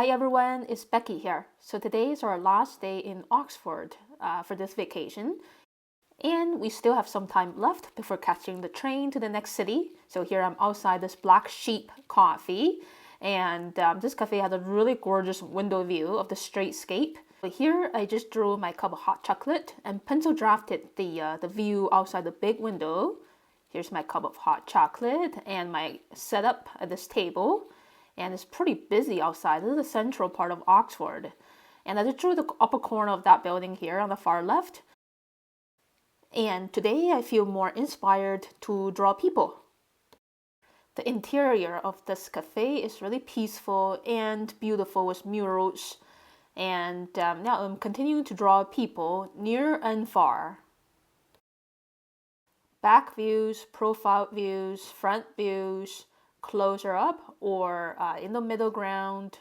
Hi everyone, it's Becky here. So today is our last day in Oxford for this vacation, and we still have some time left before catching the train to the next city. So here I'm outside this Black Sheep coffee, and this cafe has a really gorgeous window view of the streetscape. But here I just drew my cup of hot chocolate and pencil drafted the view outside the big window. Here's my cup of hot chocolate and my setup at this table. And it's pretty busy outside. This is the central part of Oxford. And I just drew the upper corner of that building here on the far left. And today I feel more inspired to draw people. The interior of this cafe is really peaceful and beautiful with murals. And now I'm continuing to draw people near and far. Back views, profile views, front views, closer up or in the middle ground.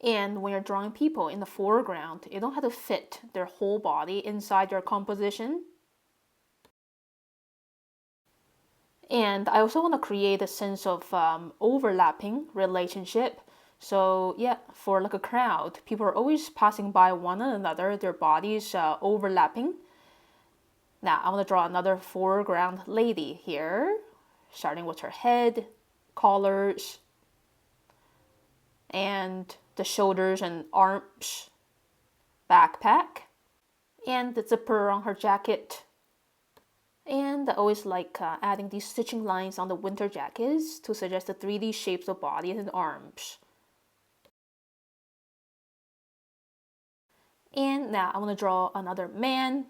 And when you're drawing people in the foreground, you don't have to fit their whole body inside your composition. And I also want to create a sense of overlapping relationship. So yeah, for like a crowd, people are always passing by one another, their bodies overlapping. Now I want to draw another foreground lady here, starting with her head, collars, and the shoulders and arms, backpack, and the zipper on her jacket. And I always like adding these stitching lines on the winter jackets to suggest the 3D shapes of body and arms. And now I want to draw another man.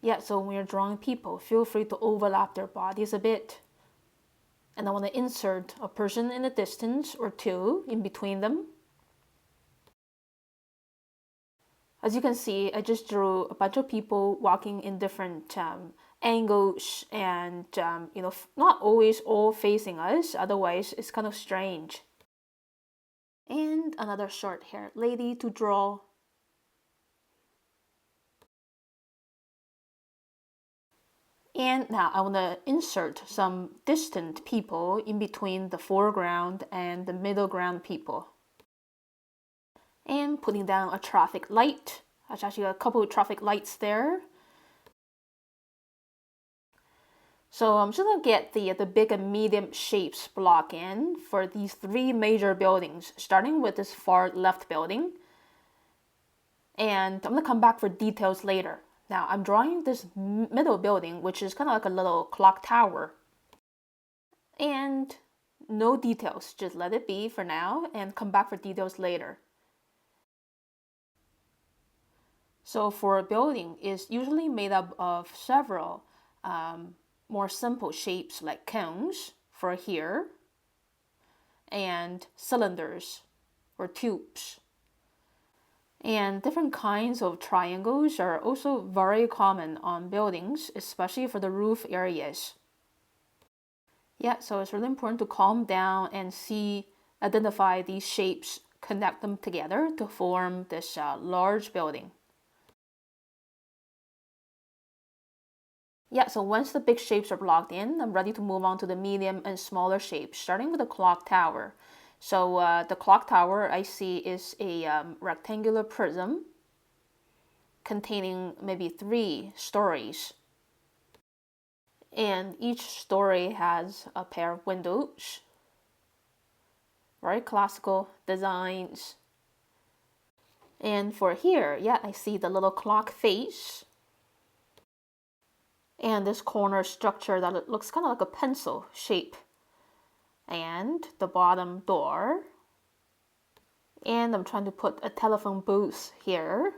Yeah, so when you're drawing people, feel free to overlap their bodies a bit. And I want to insert a person in the distance or two in between them. As you can see, I just drew a bunch of people walking in different angles and, not always all facing us, otherwise it's kind of strange. And another short-haired lady to draw. And now I want to insert some distant people in between the foreground and the middle ground people. And putting down a traffic light. There's actually a couple of traffic lights there. So I'm just going to get the big and medium shapes block in for these three major buildings, starting with this far left building. And I'm going to come back for details later. Now I'm drawing this middle building, which is kind of like a little clock tower. And no details, just let it be for now and come back for details later. So for a building, it's usually made up of several more simple shapes like cones for here and cylinders or tubes. And different kinds of triangles are also very common on buildings, especially for the roof areas. Yeah, so it's really important to calm down and identify these shapes, connect them together to form this large building. Yeah, so once the big shapes are blocked in, I'm ready to move on to the medium and smaller shapes, starting with the clock tower. So the clock tower I see is a rectangular prism containing maybe 3 stories. And each story has a pair of windows. Very classical designs. And for here, yeah, I see the little clock face. And this corner structure that looks kind of like a pencil shape. And the bottom door. And I'm trying to put a telephone booth here.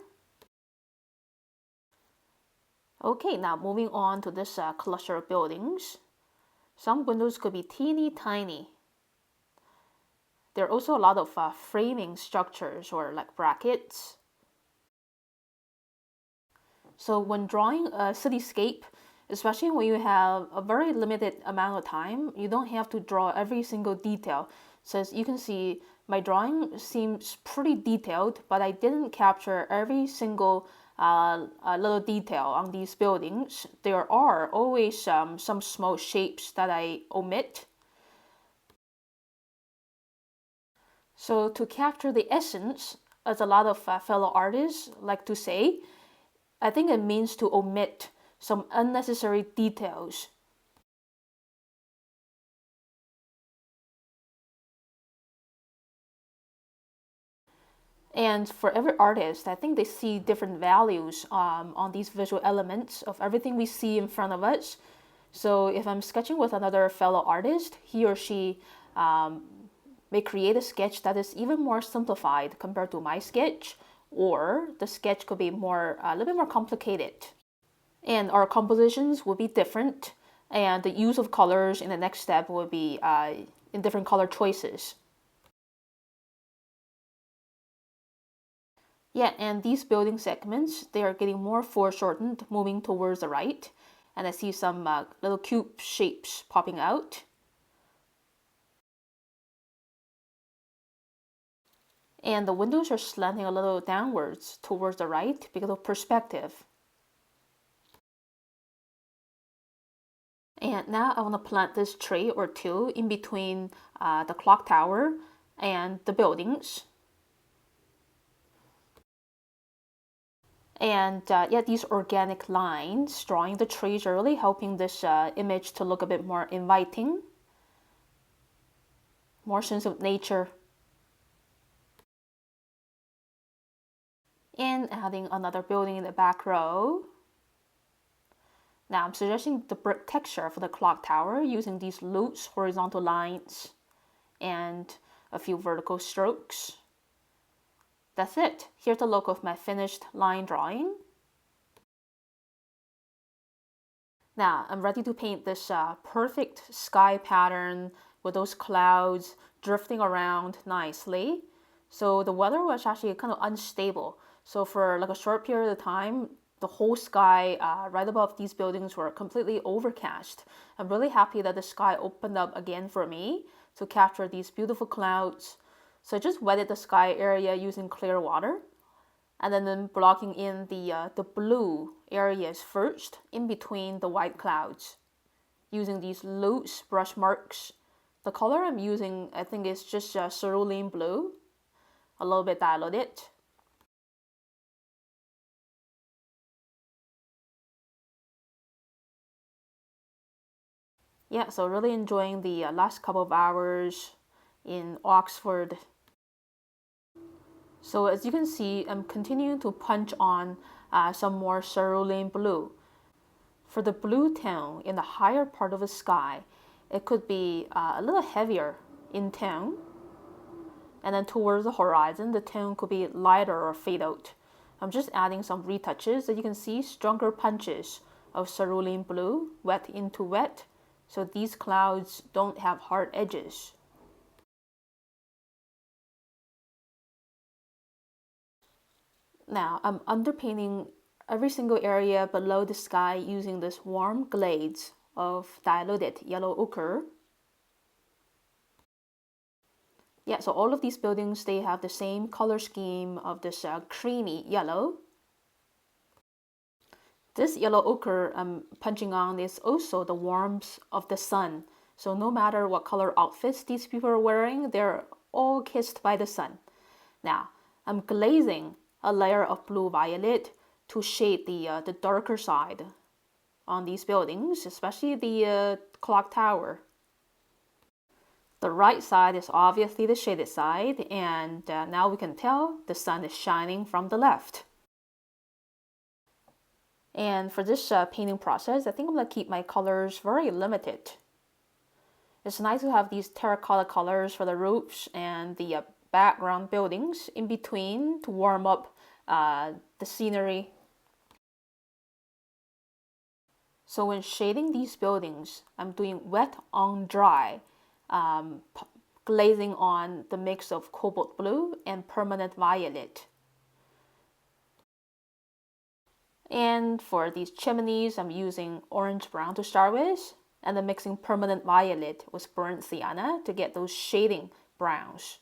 Okay, now moving on to this cluster of buildings. Some windows could be teeny tiny. There are also a lot of framing structures or like brackets. So when drawing a cityscape, especially when you have a very limited amount of time, you don't have to draw every single detail. So as you can see, my drawing seems pretty detailed, but I didn't capture every single a little detail on these buildings, there are always some small shapes that I omit. So to capture the essence, as a lot of fellow artists like to say, I think it means to omit some unnecessary details. And for every artist, I think they see different values on these visual elements of everything we see in front of us. So if I'm sketching with another fellow artist, he or she may create a sketch that is even more simplified compared to my sketch, or the sketch could be a little bit more complicated. And our compositions will be different, and the use of colors in the next step will be in different color choices. Yeah, and these building segments, they are getting more foreshortened, moving towards the right. And I see some little cube shapes popping out. And the windows are slanting a little downwards towards the right because of perspective. And now I want to plant this tree or two in between the clock tower and the buildings. And yeah, these organic lines drawing the trees are really helping this image to look a bit more inviting, more sense of nature. And adding another building in the back row. Now I'm suggesting the brick texture for the clock tower using these loose horizontal lines and a few vertical strokes. That's it. Here's the look of my finished line drawing. Now I'm ready to paint this perfect sky pattern with those clouds drifting around nicely. So the weather was actually kind of unstable. So for like a short period of time, the whole sky right above these buildings were completely overcast. I'm really happy that the sky opened up again for me to capture these beautiful clouds. So I just wetted the sky area using clear water, and then blocking in the blue areas first in between the white clouds using these loose brush marks. The color I'm using, I think, is just cerulean blue, a little bit diluted. Yeah, so really enjoying the last couple of hours in Oxford. So as you can see, I'm continuing to punch on some more cerulean blue. For the blue tone in the higher part of the sky, it could be a little heavier in tone. And then towards the horizon, the tone could be lighter or fade out. I'm just adding some retouches that you can see stronger punches of cerulean blue, wet into wet, so these clouds don't have hard edges. Now I'm underpainting every single area below the sky using this warm glaze of diluted yellow ochre. Yeah, so all of these buildings, they have the same color scheme of this creamy yellow. This yellow ochre I'm punching on is also the warmth of the sun. So no matter what color outfits these people are wearing, they're all kissed by the sun. Now, I'm glazing a layer of blue violet to shade the darker side on these buildings, especially the clock tower. The right side is obviously the shaded side, and now we can tell the sun is shining from the left. And for this painting process, I think I'm going to keep my colors very limited. It's nice to have these terracotta colors for the roofs and the background buildings in between to warm up the scenery. So when shading these buildings, I'm doing wet on dry, glazing on the mix of cobalt blue and permanent violet. And for these chimneys, I'm using orange brown to start with, and then mixing permanent violet with burnt sienna to get those shading browns.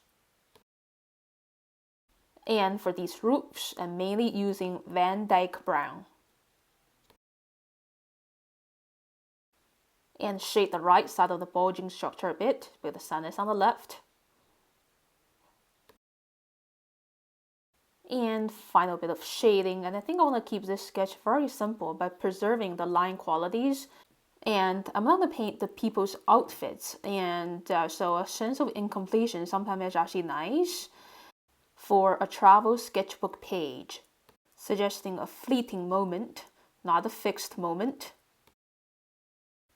And for these roofs, I'm mainly using Van Dyke Brown. And shade the right side of the bulging structure a bit, because the sun is on the left. And final bit of shading, and I think I want to keep this sketch very simple by preserving the line qualities. And I'm going to paint the people's outfits, and so a sense of incompletion sometimes is actually nice for a travel sketchbook page, suggesting a fleeting moment, not a fixed moment.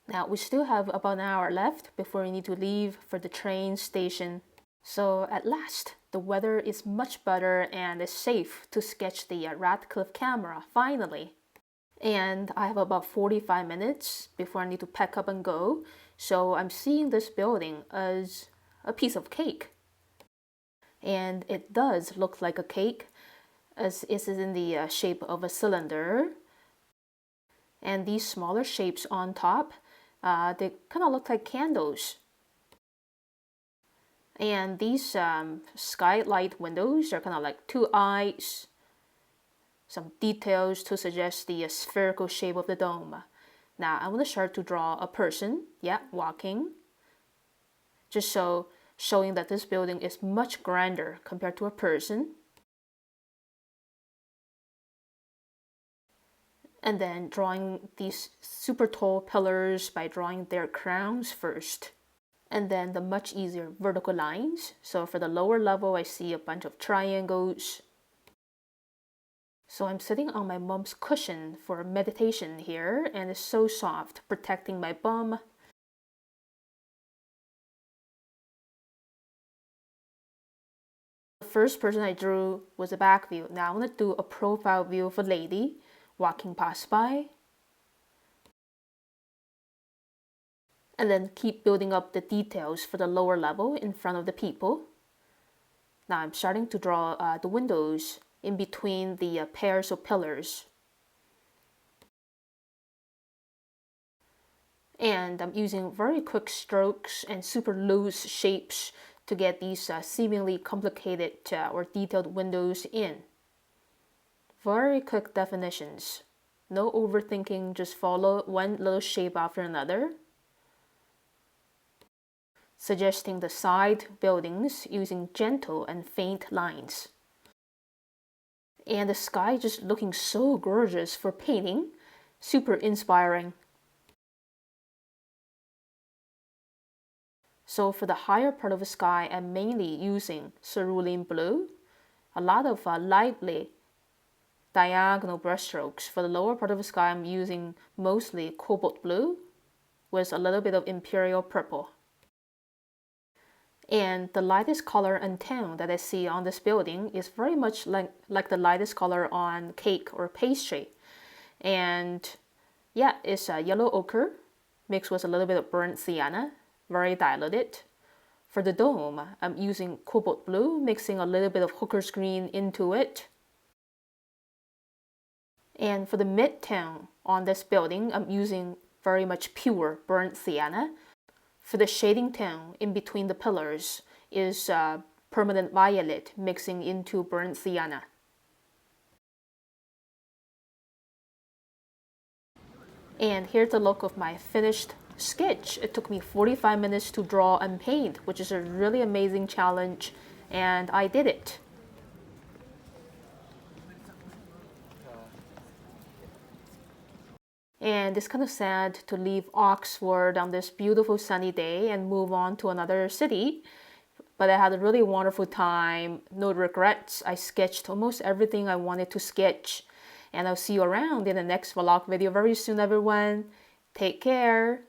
Now we still have about an hour left before we need to leave for the train station. So at last, the weather is much better and it's safe to sketch the Radcliffe Camera, finally. And I have about 45 minutes before I need to pack up and go. So I'm seeing this building as a piece of cake. And it does look like a cake, as it is in the shape of a cylinder. And these smaller shapes on top, they kind of look like candles. And these skylight windows are kind of like two eyes, some details to suggest the spherical shape of the dome. Now I want to start to draw a person, walking, just showing that this building is much grander compared to a person. And then drawing these super tall pillars by drawing their crowns first. And then the much easier vertical lines. So for the lower level, I see a bunch of triangles. So I'm sitting on my mom's cushion for meditation here, and it's so soft, protecting my bum. The first person I drew was a back view. Now I want to do a profile view of a lady walking past by. And then keep building up the details for the lower level in front of the people. Now I'm starting to draw the windows in between the pairs of pillars. And I'm using very quick strokes and super loose shapes to get these seemingly complicated or detailed windows in. Very quick definitions. No overthinking, just follow one little shape after another. Suggesting the side buildings using gentle and faint lines. And the sky just looking so gorgeous for painting, super inspiring. So for the higher part of the sky, I'm mainly using cerulean blue, a lot of lively diagonal brushstrokes. For the lower part of the sky, I'm using mostly cobalt blue with a little bit of imperial purple. And the lightest color and tone that I see on this building is very much like the lightest color on cake or pastry. And it's a yellow ochre mixed with a little bit of burnt sienna, very diluted. For the dome, I'm using cobalt blue, mixing a little bit of hooker's green into it. And for the mid-tone on this building, I'm using very much pure burnt sienna. For the shading tone in between the pillars is permanent violet mixing into burnt sienna. And here's the look of my finished sketch. It took me 45 minutes to draw and paint, which is a really amazing challenge, and I did it. And it's kind of sad to leave Oxford on this beautiful sunny day and move on to another city. But I had a really wonderful time, no regrets. I sketched almost everything I wanted to sketch. And I'll see you around in the next vlog video very soon, everyone. Take care.